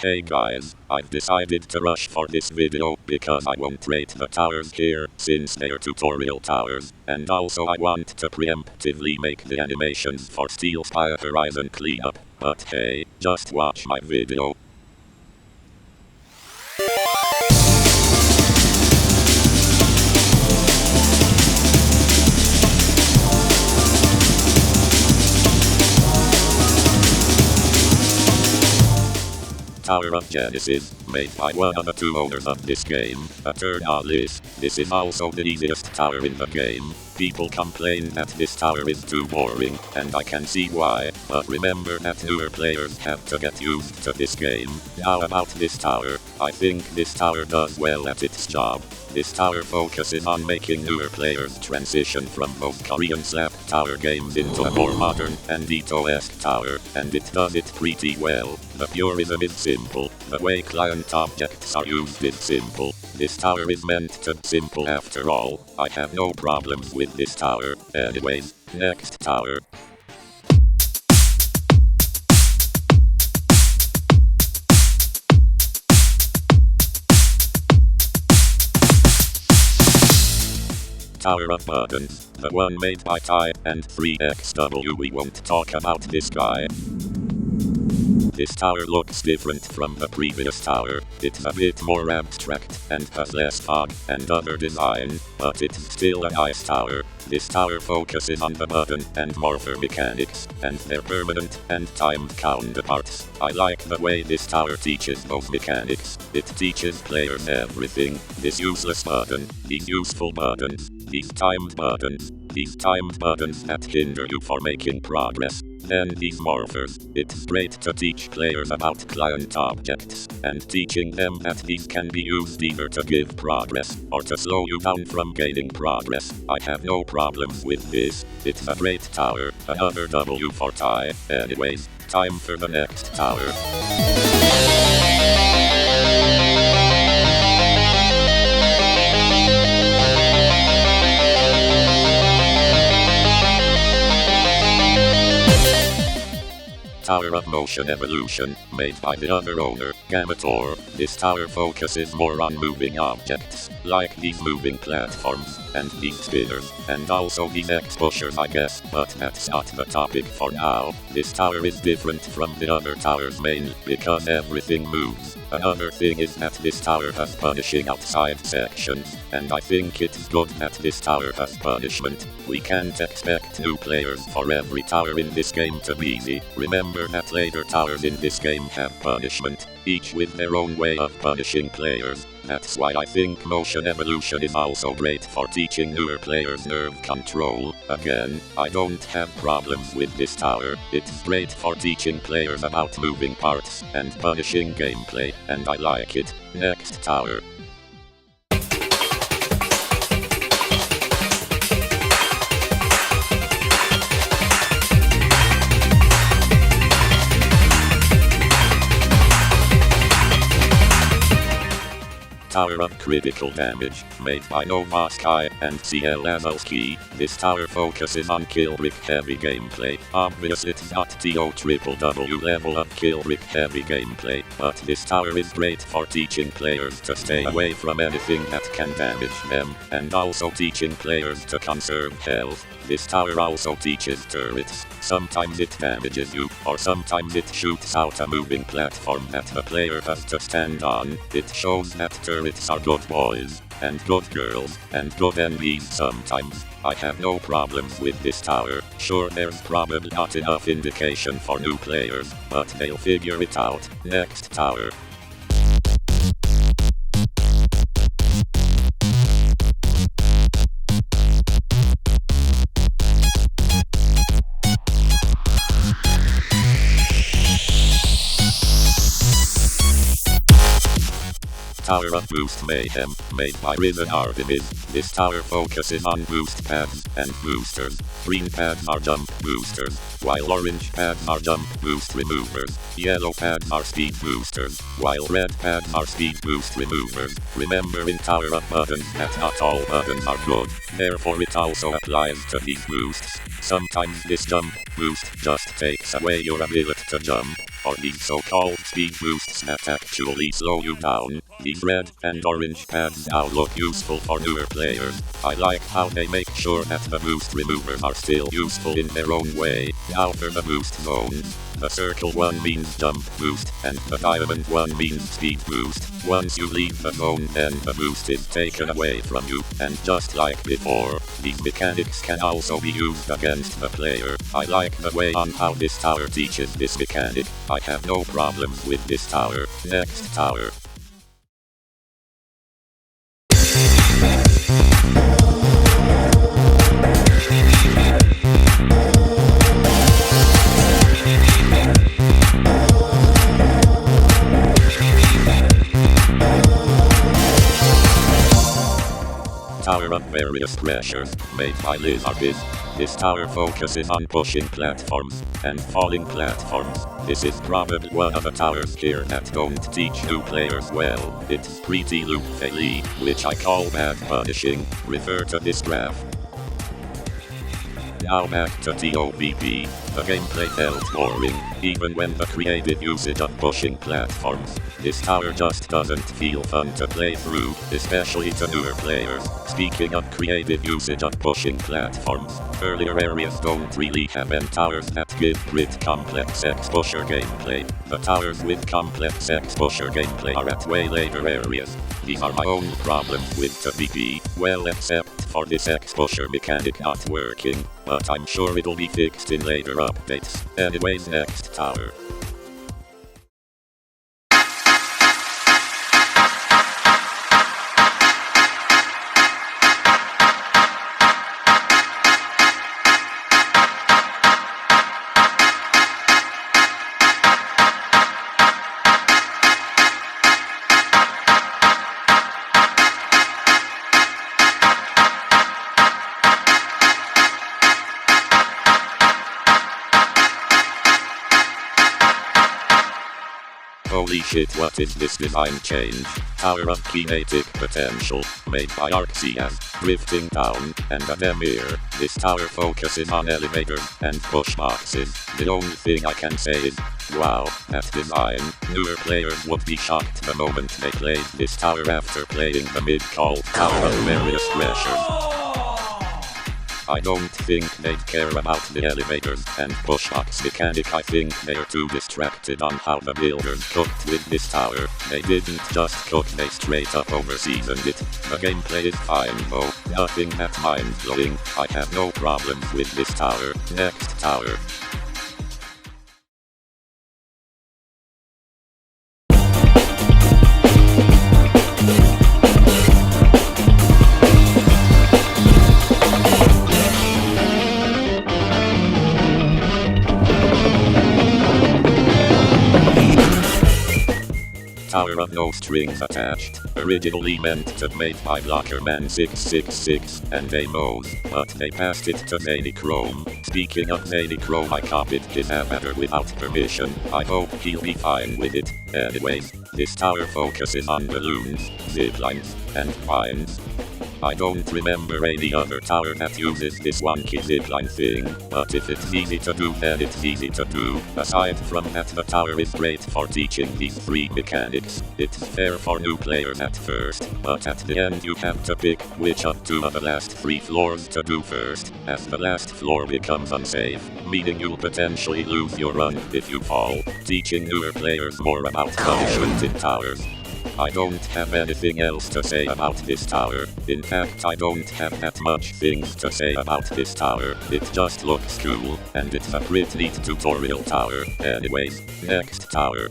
Hey guys, I've decided to rush for this video because I won't rate the towers here since they're tutorial towers, and also I want to preemptively make the animations for Steel Spire Horizon cleanup, but hey, just watch my video. Tower of Genesis, made by one of the two owners of this game, Aetrnalis. This is also the easiest tower in the game. People complain that this tower is too boring, and I can see why, but remember that newer players have to get used to this game. Now about this tower, I think this tower does well at its job. This tower focuses on making newer players transition from those Korean slap tower games into a more modern and Ito-esque tower, and it does it pretty well. The purism is simple, the way client objects are used is simple. This tower is meant to be simple after all. I have no problems with this tower. Anyways, next tower. Tower of Buttons, the one made by Ty and 3XW. We won't talk about this guy. This tower looks different from the previous tower. It's a bit more abstract and has less fog and other design, but it's still a nice tower. This tower focuses on the button and morpher mechanics, and their permanent and timed counterparts. I like the way this tower teaches those mechanics. It teaches players everything. This useless button, these useful buttons, these timed buttons that hinder you for making progress. Then these morphers. It's great to teach players about client objects, and teaching them that these can be used either to give progress, or to slow you down from gaining progress. I have no problems with this. It's a great tower, another W for Ty. Anyways, time for the next tower. Tower of Motion Evolution, made by the other owner, Gammator. This tower focuses more on moving objects, like these moving platforms, and these spinners, and also these X-pushers I guess, but that's not the topic for now. This tower is different from the other towers mainly because everything moves. Another thing is that this tower has punishing outside sections, and I think it's good that this tower has punishment. We can't expect new players for every tower in this game to be easy. Remember that later towers in this game have punishment, each with their own way of punishing players. That's why I think Motion Evolution is also great for teaching newer players nerve control. Again, I don't have problems with this tower. It's great for teaching players about moving parts and punishing gameplay, and I like it. Next tower. Tower of Critical Damage, made by novaskaiii and theultimatedianite. This tower focuses on kill brick heavy gameplay. Obviously it's not TOWW level of kill brick heavy gameplay, but this tower is great for teaching players to stay away from anything that can damage them, and also teaching players to conserve health. This tower also teaches turrets. Sometimes it damages you, or sometimes it shoots out a moving platform that the player has to stand on. It shows that turrets are good boys, and good girls, and good enemies sometimes. I have no problems with this tower. Sure, there's probably not enough indication for new players, but they'll figure it out. Next tower. Tower of Boost Mayhem, made by RisenArtemis. This tower focuses on boost pads and boosters. Green pads are jump boosters, while orange pads are jump boost removers. Yellow pads are speed boosters, while red pads are speed boost removers. Remember in Tower of Buttons that not all buttons are good, therefore it also applies to these boosts. Sometimes this jump boost just takes away your ability to jump, or these so-called speed boosts that actually slow you down. These red and orange pads now look useful for newer players. I like how they make sure that the boost removers are still useful in their own way. Now for the boost zones. The circle one means jump boost, and the diamond one means speed boost. Once you leave the zone, then the boost is taken away from you, and just like before, these mechanics can also be used against the player. I like the way on how this tower teaches this mechanic. I have no problems with this tower. Next tower. Tower of various pressures, made by Lizarpiz. This tower focuses on pushing platforms and falling platforms. This is probably one of the towers here that don't teach new players well. It's pretty loop-faily, which I call bad punishing. Refer to this graph. Now back to TOBP. The gameplay felt boring, even when the creative usage of pushing platforms. This tower just doesn't feel fun to play through, especially to newer players. Speaking of creative usage of pushing platforms, earlier areas don't really have end towers that give great complex exposure gameplay. The towers with complex exposure gameplay are at way later areas. These are my own problems with TOBP, well except for this exposure mechanic not working, but I'm sure it'll be fixed in later updates. Anyways, next tower. Holy shit, what is this design change? Tower of Kinetic Potential, made by ARXSIAS, driftindown, and a Gammator. This tower focuses on elevators and push boxes. The only thing I can say is, wow, that design. Newer players would be shocked the moment they played this tower after playing the mid-called Tower of Various Pressures. I don't think they'd care about the elevators and pushbox mechanic. I think they're too distracted on how the builders cooked with this tower. They didn't just cook, they straight up overseasoned it. The gameplay is fine though, nothing that mind-blowing. I have no problems with this tower. Next tower. Tower of No Strings Attached, originally meant to be made by Blockerman 666 and Demos, but they passed it to Zanychrome. Speaking of Zanychrome, I copied his Gammator without permission. I hope he'll be fine with it. Anyways, this tower focuses on balloons, ziplines, and vines. I don't remember any other tower that uses this wonky zipline thing, but if it's easy to do, then it's easy to do. Aside from that, the tower is great for teaching these three mechanics. It's fair for new players at first, but at the end you have to pick which of two of the last three floors to do first, as the last floor becomes unsafe, meaning you'll potentially lose your run if you fall, teaching newer players more about punishment in towers. I don't have anything else to say about this tower. In fact, I don't have that much things to say about this tower. It just looks cool, and it's a pretty neat tutorial tower. Anyways, next tower.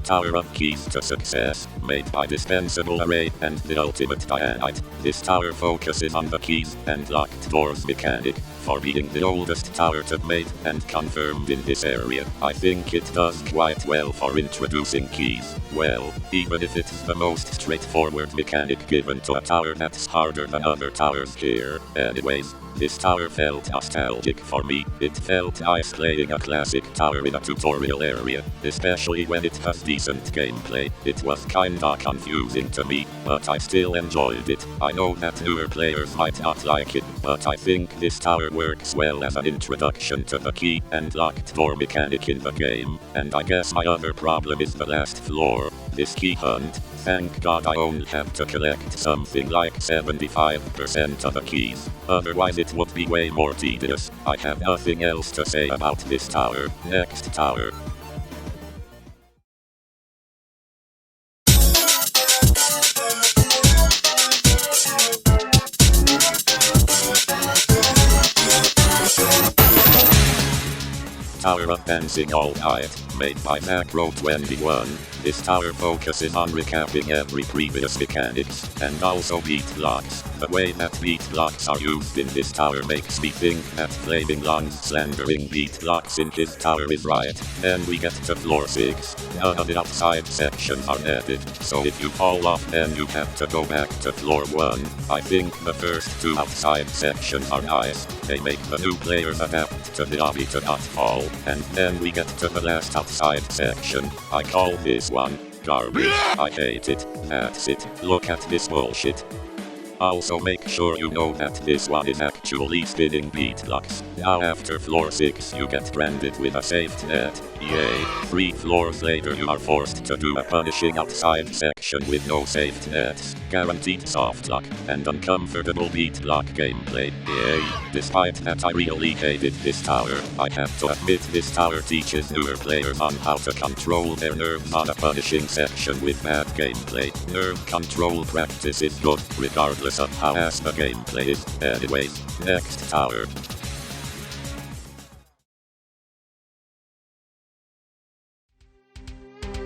Tower of Keys to Success, made by DispensableArray and TheUltimatedianite. This tower focuses on the keys and locked doors mechanic. for being the oldest tower to be made and confirmed in this area. I think it does quite well for introducing keys. Well, even if it's the most straightforward mechanic given to a tower that's harder than other towers here. Anyways, this tower felt nostalgic for me. It felt nice playing a classic tower in a tutorial area, especially when it has decent gameplay. It was kinda confusing to me, but I still enjoyed it. I know that newer players might not like it, but I think this tower works well as an introduction to the key and locked door mechanic in the game. And I guess my other problem is the last floor, this key hunt. Thank God I only have to collect something like 75% of the keys. Otherwise it would be way more tedious. I have nothing else to say about this tower. Next tower. Tower of Dancing All Night, made by Macro21. This tower focuses on recapping every previous mechanics, and also beat blocks. The way that beat blocks are used in this tower makes me think that Flaming Long's slandering beat blocks in his tower is right. Then we get to floor 6. None of the outside sections are netted, so if you fall off then you have to go back to floor 1. I think the first 2 outside sections are nice. They make the new players adapt to the lobby to not fall. And then we get to the last outside section. I call this one garbage. I hate it. That's it. Look at this bullshit. Also make sure you know that this one is actually spinning beat blocks. Now after floor 6 you get branded with a safety net. Yay. 3 floors later you are forced to do a punishing outside section with no safety nets, guaranteed soft lock, and uncomfortable beat block gameplay. Yay. Despite that I really hated this tower, I have to admit this tower teaches newer players on how to control their nerves on a punishing section with bad gameplay. Nerve control practice is good, regardless of how ass the gameplay is. Anyways, next tower.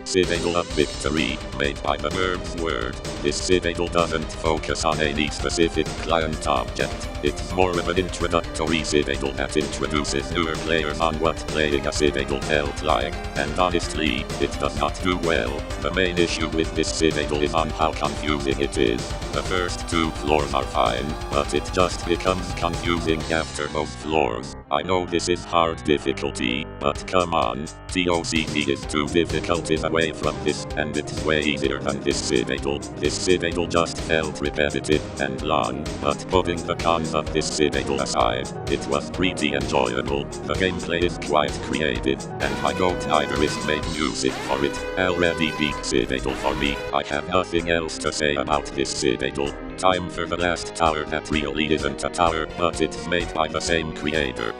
Citadel of Victory, made by TheBirbsWord. This Citadel doesn't focus on any specific client object. It's more of an introductory Citadel that introduces newer players on what playing a Citadel felt like, and honestly, it does not do well. The main issue with this Citadel is on how confusing it is. The first 2 floors are fine, but it just becomes confusing after most floors. I know this is hard difficulty, but come on, TOCD is 2 difficulties away from this, and it's way easier than this Citadel. This Citadel just felt repetitive and long, but putting the cons of this Citadel aside, it was pretty enjoyable. The gameplay is quite creative, and my goat Iris made music for it. Already peak Citadel for me. I have nothing else to say about this Citadel. Time for the last tower that really isn't a tower, but it's made by the same creator.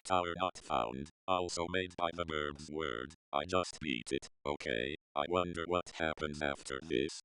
Tower not found, also made by TheBirbsWord. I just beat it. Okay, I wonder what happens after this.